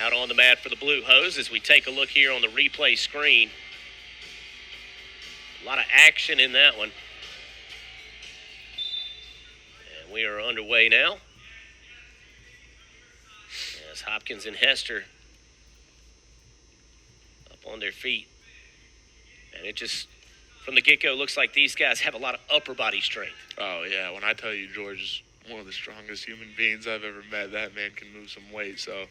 Out on the mat for the Blue Hose as we take a look here on the replay screen. A lot of action in that one. And we are underway now. As Hopkins and Hester up on their feet. And it just, from the get-go, looks like these guys have a lot of upper body strength. Oh, yeah. When I tell you George is one of the strongest human beings I've ever met, that man can move some weight. So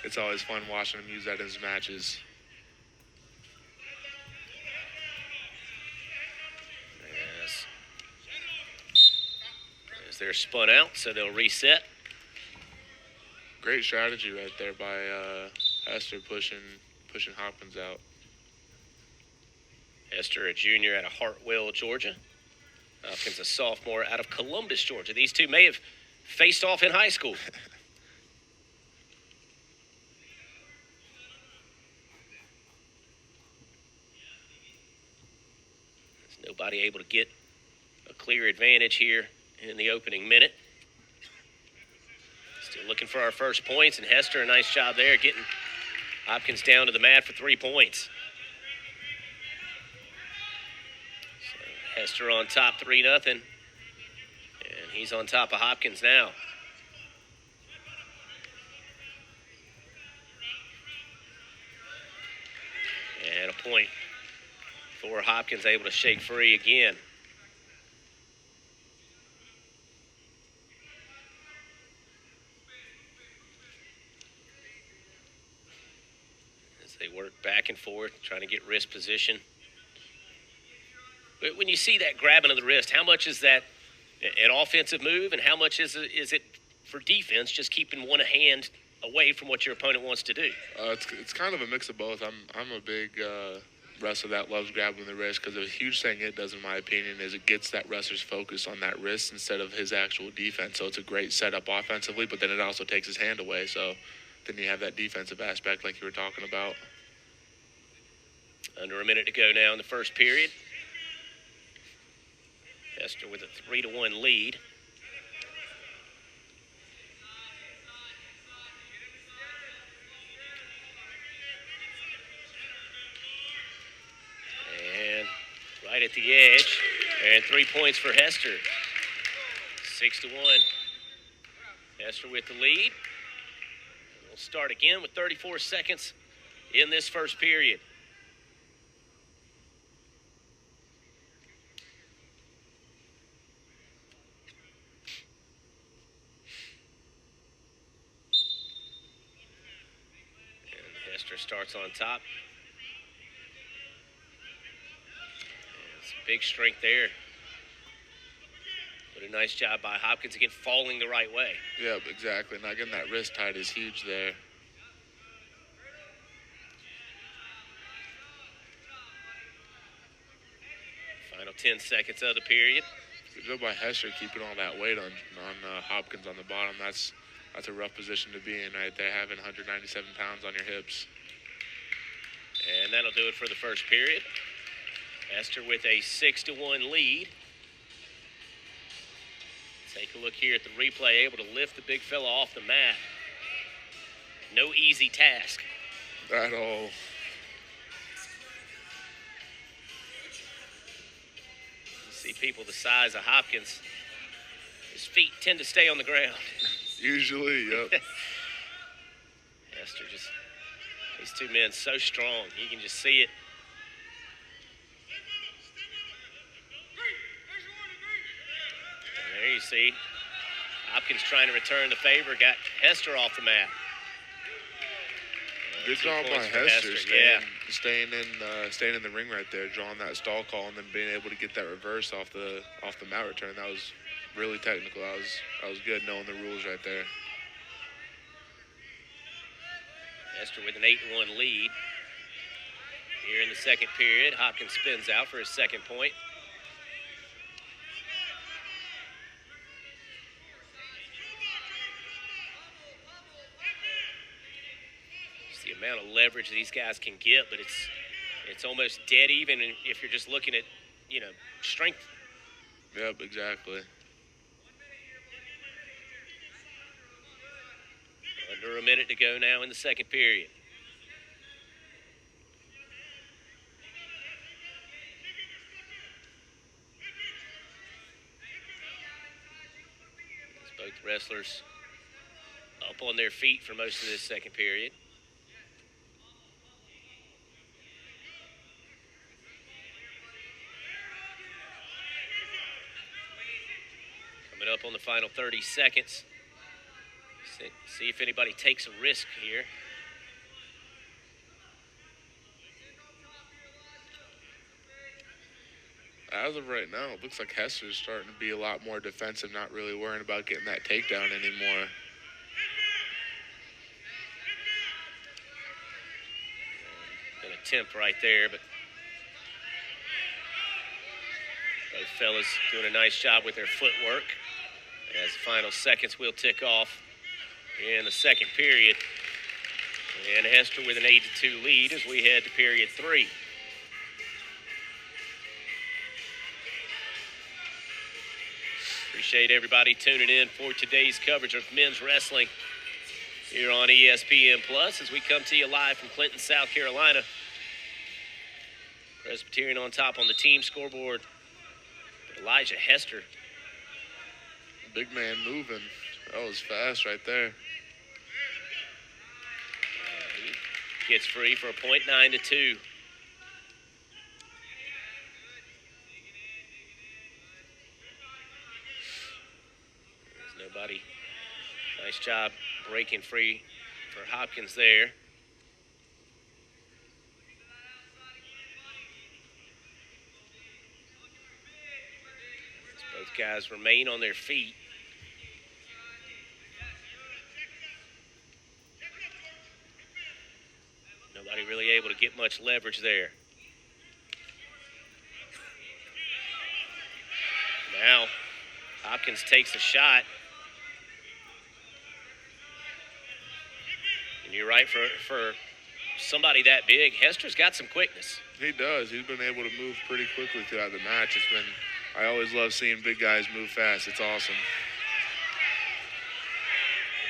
it's always fun watching him use that in his matches. As they're spun out, so they'll reset. Great strategy right there by Hester pushing Hopkins out. Hester, a junior out of Hartwell, Georgia. Hopkins, a sophomore out of Columbus, Georgia. These two may have faced off in high school. There's nobody able to get a clear advantage here in the opening minute. Still looking for our first points, and Hester, a nice job there getting Hopkins down to the mat for 3 points. So Hester on top 3-0, and he's on top of Hopkins now. And a point for Hopkins, able to shake free again. They work back and forth, trying to get wrist position. But when you see that grabbing of the wrist, how much is that an offensive move, and how much is it for defense, just keeping one hand away from what your opponent wants to do? It's kind of a mix of both. I'm a big wrestler that loves grabbing the wrist, because a huge thing it does, in my opinion, is it gets that wrestler's focus on that wrist instead of his actual defense. So it's a great setup offensively, but then it also takes his hand away. So then you have that defensive aspect like you were talking about. Under a minute to go now in the first period. Hester with a 3-1 lead. And right at the edge. And 3 points for Hester. 6-1. Hester with the lead. We'll start again with 34 seconds in this first period. And Hester starts on top. And it's a big strength there. But a nice job by Hopkins, again, falling the right way. Yeah, exactly. Not getting that wrist tight is huge there. Final 10 seconds of the period. Good job by Hester keeping all that weight on Hopkins on the bottom. That's a rough position to be in right there, having 197 pounds on your hips. And that'll do it for the first period. Hester with a 6-1 lead. Take a look here at the replay, able to lift the big fella off the mat. No easy task. At all. You see people the size of Hopkins, his feet tend to stay on the ground. Usually, yep. Hester just, these two men so strong. You can just see it. There you see Hopkins trying to return the favor, got Hester off the mat. Good job by Hester, staying in the ring right there, drawing that stall call, and then being able to get that reverse off the mat return. That was really technical. That was good knowing the rules right there. Hester with an 8-1 lead. Here in the second period, Hopkins spins out for his second point. The amount of leverage these guys can get, but it's almost dead even if you're just looking at, strength. Yep, exactly. Under a minute to go now in the second period. Both wrestlers up on their feet for most of this second period. Coming up on the final 30 seconds. See if anybody takes a risk here. As of right now, it looks like Hester's starting to be a lot more defensive, not really worrying about getting that takedown anymore. An attempt right there, but both fellas doing a nice job with their footwork. As the final seconds will tick off in the second period. And Hester with an 8-2 lead as we head to period 3. Appreciate everybody tuning in for today's coverage of men's wrestling here on ESPN Plus as we come to you live from Clinton, South Carolina. Presbyterian on top on the team scoreboard. Elijah Hester. Big man moving. That was fast right there. He gets free for a point, 9-2. Nobody. Nice job breaking free for Hopkins there. As both guys remain on their feet. Nobody really able to get much leverage there. Now, Hopkins takes a shot. And you're right, for somebody that big, Hester's got some quickness. He does. He's been able to move pretty quickly throughout the match. I always love seeing big guys move fast. It's awesome.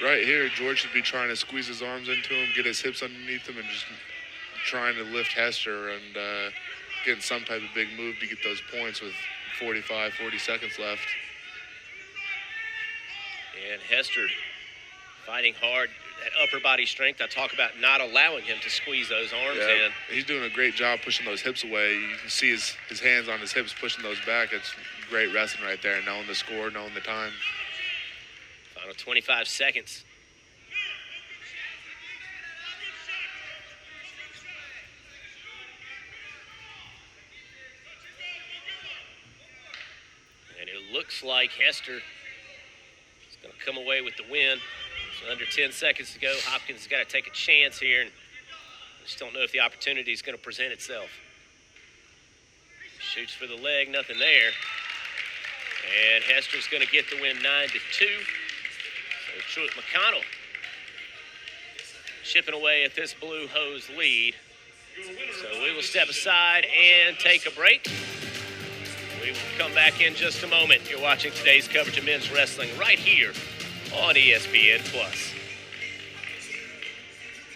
Right here, George should be trying to squeeze his arms into him, get his hips underneath him, and just trying to lift Hester and getting some type of big move to get those points with 40 seconds left. And Hester fighting hard. That upper body strength, I talk about not allowing him to squeeze those arms in. He's doing a great job pushing those hips away. You can see his hands on his hips pushing those back. It's great wrestling right there, knowing the score, knowing the time. Final 25 seconds. And it looks like Hester is going to come away with the win. So under 10 seconds to go, Hopkins has got to take a chance here, and I just don't know if the opportunity is going to present itself. Shoots for the leg, nothing there. And Hester's going to get the win 9-2. So Truett McConnell chipping away at this Blue Hose lead. So we will step aside and take a break. We will come back in just a moment. You're watching today's coverage of men's wrestling right here on ESPN Plus.